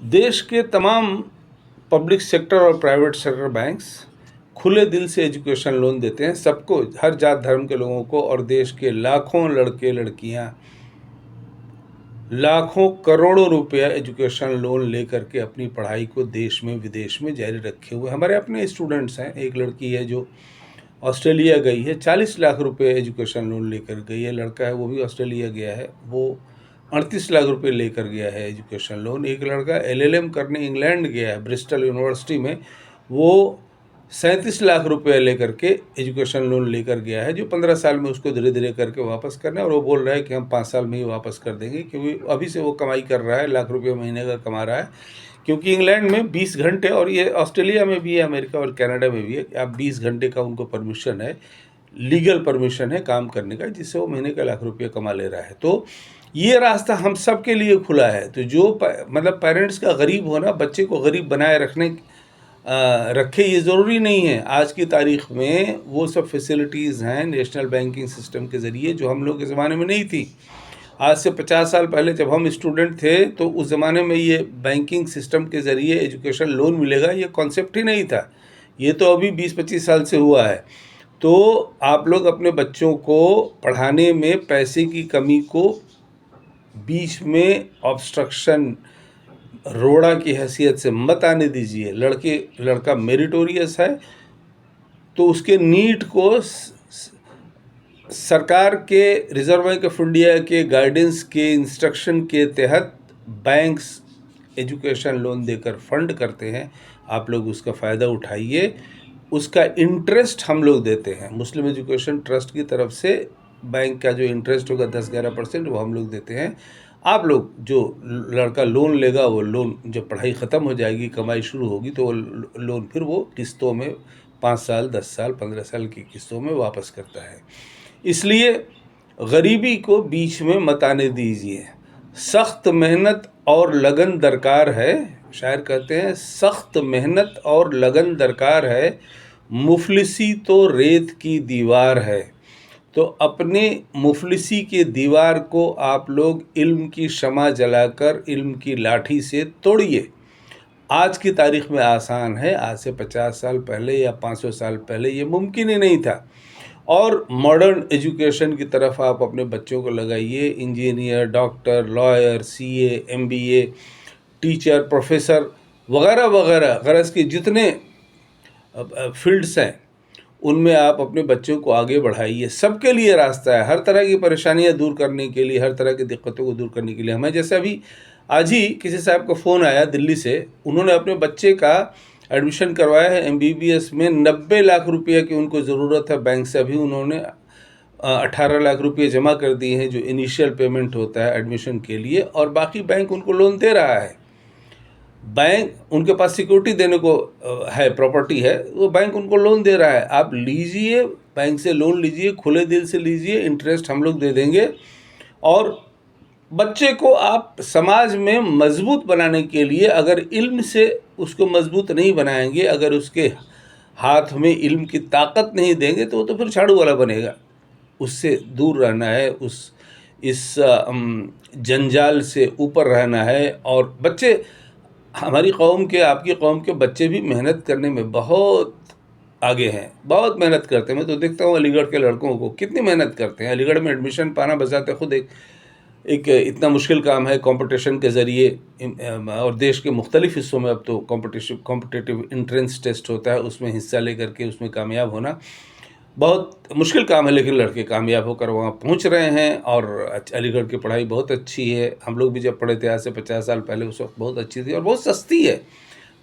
देश के तमाम पब्लिक सेक्टर और प्राइवेट सेक्टर बैंक्स खुले दिल से एजुकेशन लोन देते हैं सबको, हर जात धर्म के लोगों को। और देश के लाखों लड़के लड़कियां लाखों करोड़ों रुपया एजुकेशन लोन लेकर के अपनी पढ़ाई को देश में विदेश में जारी रखे हुए। हमारे अपने स्टूडेंट्स हैं, एक लड़की है जो ऑस्ट्रेलिया गई है, 40 लाख रुपए एजुकेशन लोन लेकर गई है। लड़का है वो भी ऑस्ट्रेलिया गया है, वो 38 लाख रुपए लेकर गया है एजुकेशन लोन। एक लड़का LLM करने इंग्लैंड गया है, ब्रिस्टल यूनिवर्सिटी में, वो 37 लाख रुपए लेकर के एजुकेशन लोन लेकर गया है, जो 15 साल में उसको धीरे धीरे करके वापस करना है। और वो बोल रहा है कि हम 5 साल में ही वापस कर देंगे, क्योंकि अभी से वो कमाई कर रहा है, लाख रुपये महीने का कमा रहा है। क्योंकि इंग्लैंड में 20 घंटे, और ये ऑस्ट्रेलिया में भी है, अमेरिका और कनाडा में भी है, आप 20 घंटे का उनको परमिशन है, लीगल परमिशन है काम करने का, जिससे वो महीने का लाख रुपये कमा ले रहा है। तो ये रास्ता हम सब के लिए खुला है। तो जो मतलब पेरेंट्स का गरीब होना बच्चे को गरीब बनाए रखे, ये ज़रूरी नहीं है। आज की तारीख में वो सब फैसिलिटीज़ हैं नेशनल बैंकिंग सिस्टम के ज़रिए जो हम लोग के ज़माने में नहीं थी। आज से 50 साल पहले जब हम स्टूडेंट थे तो उस ज़माने में ये बैंकिंग सिस्टम के ज़रिए एजुकेशन लोन मिलेगा, ये कॉन्सेप्ट ही नहीं था। ये तो अभी 20-25 साल से हुआ है। तो आप लोग अपने बच्चों को पढ़ाने में पैसे की कमी को बीच में ऑब्स्ट्रक्शन, रोड़ा की हैसियत से मत आने दीजिए। लड़का मेरिटोरियस है तो उसके नीट को सरकार के, रिजर्व बैंक ऑफ इंडिया के गाइडेंस के इंस्ट्रक्शन के तहत बैंक्स एजुकेशन लोन देकर फंड करते हैं। आप लोग उसका फ़ायदा उठाइए। उसका इंटरेस्ट हम लोग देते हैं, मुस्लिम एजुकेशन ट्रस्ट की तरफ से बैंक का जो इंटरेस्ट होगा 10-11% वो हम लोग देते हैं। आप लोग, जो लड़का लोन लेगा, वो लोन जब पढ़ाई ख़त्म हो जाएगी, कमाई शुरू होगी, तो वो लोन फिर वो किस्तों में 5 साल, 10 साल, 15 साल की किस्तों में वापस करता है। इसलिए गरीबी को बीच में मत आने दीजिए। सख्त मेहनत और लगन दरकार है। शायर कहते हैं, सख्त मेहनत और लगन दरकार है, मुफलिसी तो रेत की दीवार है। तो अपने मुफलिसी के दीवार को आप लोग इल्म की शमा जलाकर इल्म की लाठी से तोड़िए। आज की तारीख में आसान है, आज से 50 साल पहले या 500 साल पहले ये मुमकिन ही नहीं था। और मॉडर्न एजुकेशन की तरफ आप अपने बच्चों को लगाइए। Engineer, doctor, lawyer, CA, MBA, teacher, professor वगैरह वगैरह गरज के जितने फील्ड्स हैं, उनमें आप अपने बच्चों को आगे बढ़ाइए। सबके लिए रास्ता है, हर तरह की परेशानियां दूर करने के लिए, हर तरह की दिक्कतों को दूर करने के लिए। हमें जैसे अभी आज ही किसी साहब का फ़ोन आया दिल्ली से, उन्होंने अपने बच्चे का एडमिशन करवाया है MBBS में। 90 लाख रुपये की उनको ज़रूरत है बैंक से। अभी उन्होंने 18 लाख रुपये जमा कर दिए हैं, जो इनिशियल पेमेंट होता है एडमिशन के लिए, और बाकी बैंक उनको लोन दे रहा है। बैंक उनके पास सिक्योरिटी देने को है, प्रॉपर्टी है, वो बैंक उनको लोन दे रहा है। आप लीजिए, बैंक से लोन लीजिए, खुले दिल से लीजिए, इंटरेस्ट हम लोग दे देंगे। और बच्चे को आप समाज में मजबूत बनाने के लिए, अगर इल्म से उसको मजबूत नहीं बनाएंगे, अगर उसके हाथ में इल्म की ताकत नहीं देंगे, तो वो तो फिर झाड़ू वाला बनेगा। उससे दूर रहना है, इस जंजाल से ऊपर रहना है। और बच्चे, हमारी कौम के, आपकी कौम के बच्चे भी मेहनत करने में बहुत आगे हैं, बहुत मेहनत करते हैं। मैं तो देखता हूँ अलीगढ़ के लड़कों को कितनी मेहनत करते हैं। अलीगढ़ में एडमिशन पाना बजाते खुद एक इतना मुश्किल काम है। कंपटीशन के ज़रिए, और देश के मुख्तलिफ़ हिस्सों में अब तो कॉम्पिटिटिव एंट्रेंस टेस्ट होता है, उसमें हिस्सा लेकर के उसमें कामयाब होना बहुत मुश्किल काम है, लेकिन लड़के कामयाब होकर वहाँ पहुँच रहे हैं। और अलीगढ़ की पढ़ाई बहुत अच्छी है। हम लोग भी जब पढ़े थे आज से 50 साल पहले, उस वक्त बहुत अच्छी थी और बहुत सस्ती है,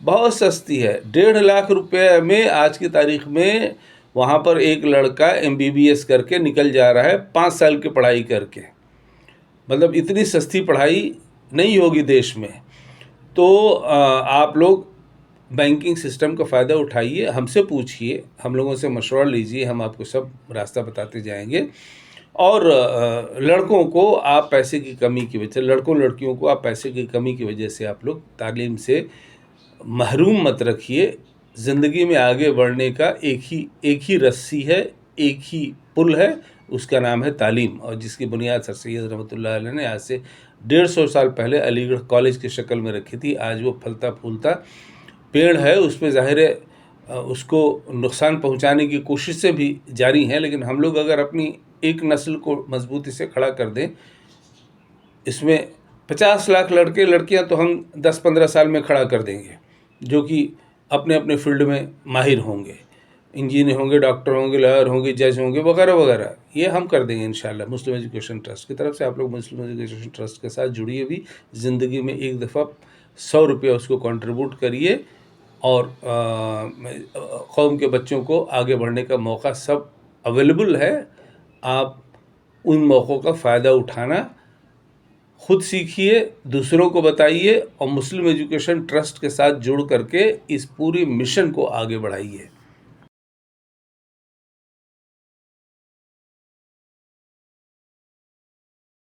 बहुत सस्ती है। 1.5 लाख रुपये में आज की तारीख में वहाँ पर एक लड़का MBBS करके निकल जा रहा है, 5 साल की पढ़ाई करके। मतलब इतनी सस्ती पढ़ाई नहीं होगी देश में। तो आप लोग बैंकिंग सिस्टम का फ़ायदा उठाइए, हमसे पूछिए, हम लोगों से मशवरा लीजिए, हम आपको सब रास्ता बताते जाएंगे। और लड़कों को आप पैसे की कमी की वजह से, लड़कियों को आप पैसे की कमी की वजह से आप लोग तालीम से महरूम मत रखिए। ज़िंदगी में आगे बढ़ने का एक ही रस्सी है, एक ही पुल है, उसका नाम है तालीम। और जिसकी बुनियाद सर सैयद रहमतुल्लाह अलैह ने आज से 150 साल पहले अलीगढ़ कॉलेज की शक्ल में रखी थी। आज वो फलता फूलता पेड़ है, उस पर ज़ाहिर है उसको नुकसान पहुंचाने की कोशिशें भी जारी हैं, लेकिन हम लोग अगर अपनी एक नस्ल को मजबूती से खड़ा कर दें, इसमें 50 लाख लड़के लड़कियां तो हम 10-15 साल में खड़ा कर देंगे, जो कि अपने अपने फील्ड में माहिर होंगे, इंजीनियर होंगे, डॉक्टर होंगे, लॉयर होंगे, जज होंगे, वगैरह वगैरह। ये हम कर देंगे इंशाल्लाह मुस्लिम एजुकेशन ट्रस्ट की तरफ से। आप लोग मुस्लिम एजुकेशन ट्रस्ट के साथ जुड़िए भी, ज़िंदगी में एक दफ़ा 100 रुपया उसको कंट्रीब्यूट करिए, और कौम के बच्चों को आगे बढ़ने का मौका सब अवेलेबल है। आप उन मौक़ों का फ़ायदा उठाना खुद सीखिए, दूसरों को बताइए, और मुस्लिम एजुकेशन ट्रस्ट के साथ जुड़ करके इस पूरी मिशन को आगे बढ़ाइए।